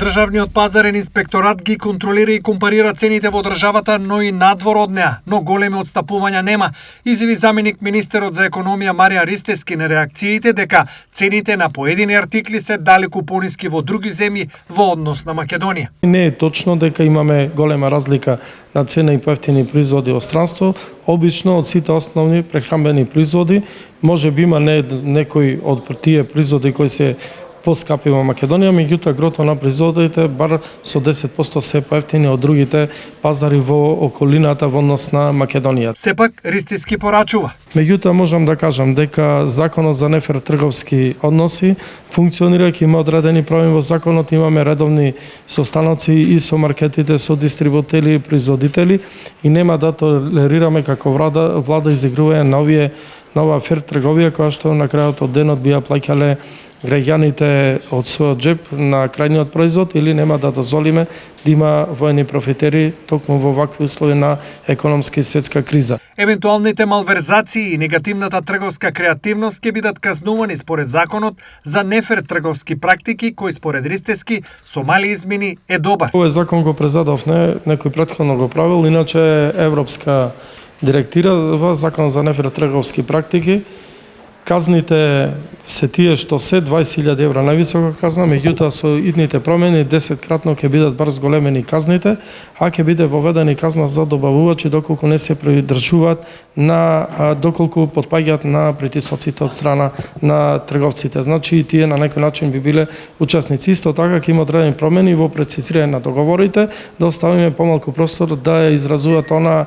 Државниот пазарен инспекторат ги контролира и компарира цените во државата, но и надвор од неа, но големи отстапувања нема, изјави заменик министерот за економија Марија Ристевски на реакциите дека цените на поедини артикли се далеку пониски во други земји во однос на Македонија. Не е точно дека имаме голема разлика на цена и поевтини производи во странство. Обично од сите основни прехранбени производи, може би има некои од тие производи кои се поскапи во Македонија, меѓутоа грото на производите бар со 10% се поевтини од другите пазари во околината во однос на Македонија. Сепак Ристевски порачува. Меѓутоа можам да кажам дека законот за нефер трговски односи функционирајќи, има одредени промени во законот, имаме редовни состаноци и со маркетите, со дистрибутери и производители и нема да толерираме како влада изигрува нова фер трговија која што на крајот од денот би ја плаќале граѓаните од својот џеп на крајниот производ или нема да дозволиме да има воени профитери токму во вакви услови на економска и светска криза. Евентуалните малверзации и негативната трговска креативност ќе бидат казнувани според законот за нефер трговски практики, кој според Ристевски со мали измени е добар. Овој закон го презадовне, некој претходно го правил, иначе европска директива, закон за нефер трговски практики. Казните се тие што се 20.000 евра највисока казна, меѓутоа со идните промени 10-кратно ќе бидат бар зголемени казните, а ќе биде воведена казна за добавувачи доколку не се придржуваат доколку потпаѓаат на притисоците од страна на трговците. Значи и тие на некој начин би биле учесници. Исто така ќе има одредени промени во прецизирање на договорите, да оставиме помалку простор да ја изразуваат она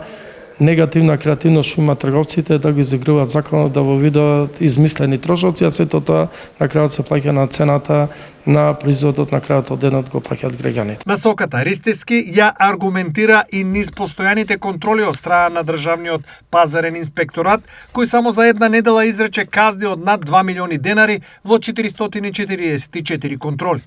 негативна креативност што има трговците, да го изигруваат законот, да во видат измислени трошоци, а сето тоа на крајот се плаќа на цената на производот, на крајот од денот го плаќаат граѓаните. Насоката Ристевски ја аргументира и низ постојаните контроли од страна на државниот пазарен инспекторат, кој само за една недела изрече казни од над 2 милиони денари во 444 контроли.